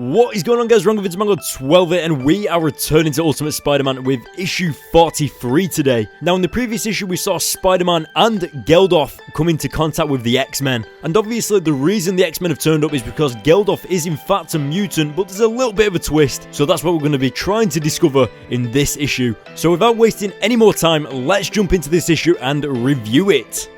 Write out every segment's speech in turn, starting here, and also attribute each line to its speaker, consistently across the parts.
Speaker 1: What is going on, guys? It's Mango 12 and we are returning to Ultimate Spider-Man with issue 43 today. Now, in the previous issue, we saw Spider-Man and Geldof come into contact with the X-Men. And obviously, the reason the X-Men have turned up is because Geldof is in fact a mutant, but there's a little bit of a twist. So that's what we're going to be trying to discover in this issue. So without wasting any more time, let's jump into this issue and review it.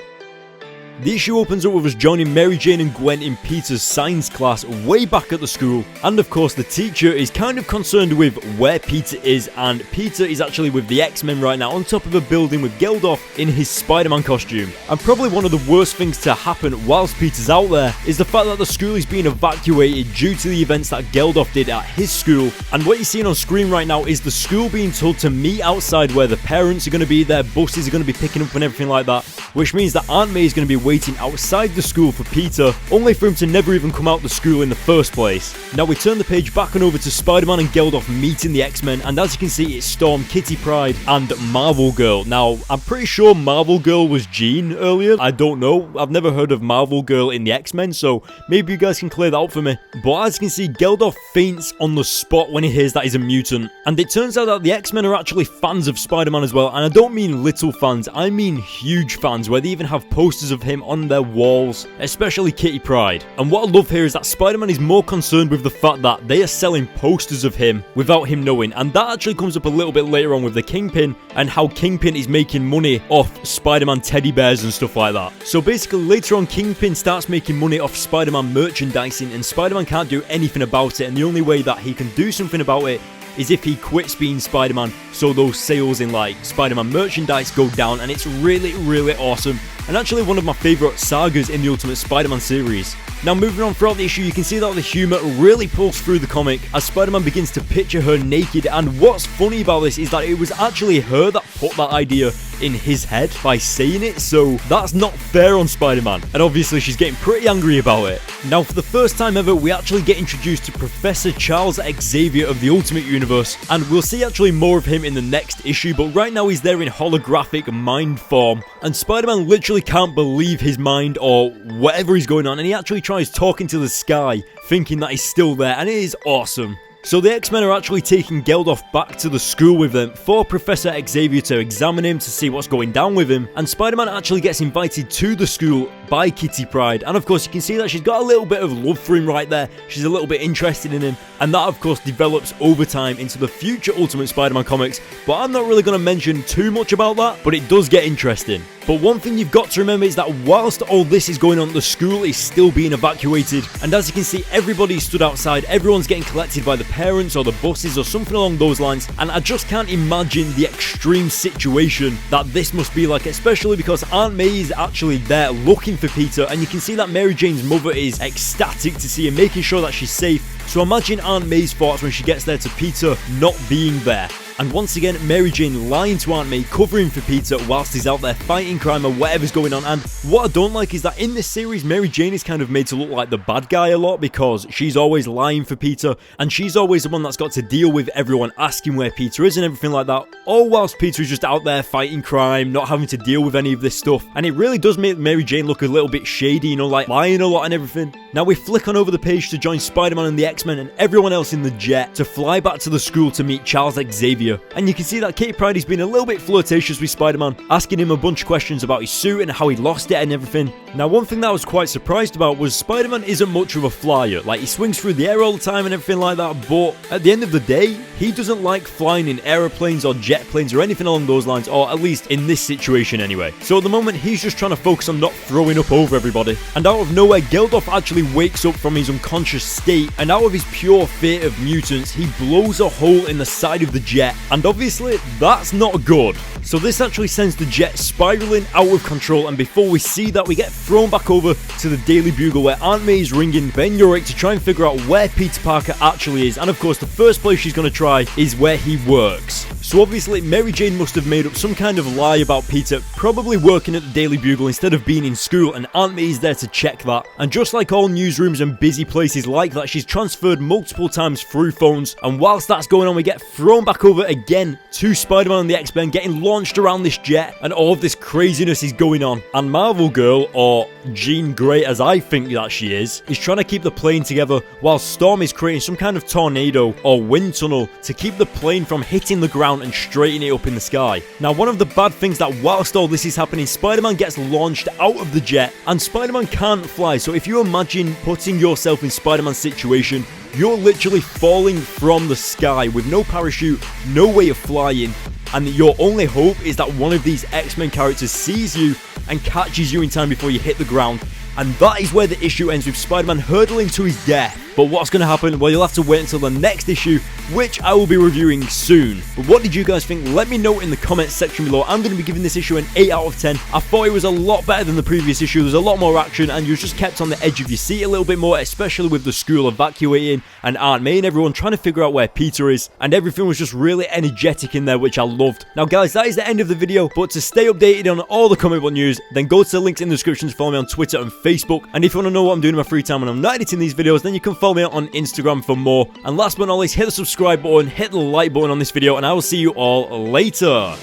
Speaker 1: The issue opens up with us joining Mary Jane and Gwen in Peter's science class way back at the school, and of course the teacher is kind of concerned with where Peter is, and Peter is actually with the X-Men right now on top of a building with Geldof in his Spider-Man costume. And probably one of the worst things to happen whilst Peter's out there is the fact that the school is being evacuated due to the events that Geldof did at his school. And what you're seeing on screen right now is the school being told to meet outside where the parents are going to be, their buses are going to be picking up and everything like that, which means that Aunt May is going to be waiting outside the school for Peter, only for him to never even come out the school in the first place. Now we turn the page back and over to Spider-Man and Geldof meeting the X-Men, and as you can see, it's Storm, Kitty Pryde, and Marvel Girl. Now, I'm pretty sure Marvel Girl was Jean earlier. I don't know. I've never heard of Marvel Girl in the X-Men, so maybe you guys can clear that up for me. But as you can see, Geldof faints on the spot when he hears that he's a mutant. And it turns out that the X-Men are actually fans of Spider-Man as well, and I don't mean little fans, I mean huge fans, where they even have posters of him on their walls, especially Kitty Pryde. And what I love here is that Spider-Man is more concerned with the fact that they are selling posters of him without him knowing, and that actually comes up a little bit later on with the Kingpin and how Kingpin is making money off Spider-Man teddy bears and stuff like that. So basically later on, Kingpin starts making money off Spider-Man merchandising, and Spider-Man can't do anything about it, and the only way that he can do something about it is if he quits being Spider-Man, so those sales in like Spider-Man merchandise go down, and it's really awesome, and actually one of my favourite sagas in the Ultimate Spider-Man series. Now moving on throughout the issue, you can see that the humour really pulls through the comic as Spider-Man begins to picture her naked, and what's funny about this is that it was actually her that put that idea in his head by saying it, so that's not fair on Spider-Man, and obviously she's getting pretty angry about it. Now for the first time ever, we actually get introduced to Professor Charles Xavier of the Ultimate Universe, and we'll see actually more of him in the next issue, but right now he's there in holographic mind form, and Spider-Man literally can't believe his mind or whatever is going on, and he actually tries talking to the sky, thinking that he's still there, and it is awesome. So the X-Men are actually taking Geldof back to the school with them for Professor Xavier to examine him to see what's going down with him, and Spider-Man actually gets invited to the school by Kitty Pryde, and of course you can see that she's got a little bit of love for him right there. She's a little bit interested in him, and that of course develops over time into the future Ultimate Spider-Man comics, but I'm not really going to mention too much about that, but it does get interesting. But one thing you've got to remember is that whilst all this is going on, the school is still being evacuated, and as you can see, everybody stood outside, everyone's getting collected by the parents or the buses or something along those lines, and I just can't imagine the extreme situation that this must be like, especially because Aunt May is actually there looking for Peter, and you can see that Mary Jane's mother is ecstatic to see him, making sure that she's safe. So imagine Aunt May's thoughts when she gets there to Peter not being there. And once again, Mary Jane lying to Aunt May, covering for Peter whilst he's out there fighting crime or whatever's going on. And what I don't like is that in this series, Mary Jane is kind of made to look like the bad guy a lot, because she's always lying for Peter, and she's always the one that's got to deal with everyone asking where Peter is and everything like that, all whilst Peter is just out there fighting crime, not having to deal with any of this stuff. And it really does make Mary Jane look a little bit shady, you know, like lying a lot and everything. Now we flick on over the page to join Spider-Man and the X-Men and everyone else in the jet to fly back to the school to meet Charles Xavier. And you can see that Kitty Pryde has been a little bit flirtatious with Spider-Man, asking him a bunch of questions about his suit and how he lost it and everything. Now one thing that I was quite surprised about was Spider-Man isn't much of a flyer, like he swings through the air all the time and everything like that, but at the end of the day, he doesn't like flying in aeroplanes or jet planes or anything along those lines, or at least in this situation anyway. So at the moment, he's just trying to focus on not throwing up over everybody. And out of nowhere, Geldof actually wakes up from his unconscious state, and out of his pure fear of mutants, he blows a hole in the side of the jet, and obviously that's not good. So this actually sends the jet spiraling out of control, and before we see that, we get thrown back over to the Daily Bugle where Aunt May is ringing Ben Urich to try and figure out where Peter Parker actually is, and of course the first place she's going to try is where he works. So obviously Mary Jane must have made up some kind of lie about Peter probably working at the Daily Bugle instead of being in school, and Aunt May is there to check that. And just like all newsrooms and busy places like that, she's transferred multiple times through phones, and whilst that's going on, we get thrown back over again to Spider-Man and the X-Men getting launched around this jet, and all of this craziness is going on. And Marvel Girl, or Jean Grey, as I think that she is trying to keep the plane together while Storm is creating some kind of tornado or wind tunnel to keep the plane from hitting the ground and straightening it up in the sky. Now, one of the bad things that whilst all this is happening, Spider-Man gets launched out of the jet and Spider-Man can't fly. So if you imagine putting yourself in Spider-Man's situation, you're literally falling from the sky with no parachute, no way of flying, and your only hope is that one of these X-Men characters sees you and catches you in time before you hit the ground. And that is where the issue ends, with Spider-Man hurtling to his death. But what's going to happen? Well, you'll have to wait until the next issue, which I will be reviewing soon. But what did you guys think? Let me know in the comments section below. I'm going to be giving this issue an 8 out of 10. I thought it was a lot better than the previous issue. There's a lot more action, and you was just kept on the edge of your seat a little bit more, especially with the school evacuating and Aunt May and everyone trying to figure out where Peter is. And everything was just really energetic in there, which I loved. Now, guys, that is the end of the video. But to stay updated on all the comic book news, then go to the links in the description to follow me on Twitter and Facebook. And if you want to know what I'm doing in my free time when I'm not editing these videos, then you can follow me on Instagram for more. And last but not least, hit the subscribe button, hit the like button on this video, and I will see you all later.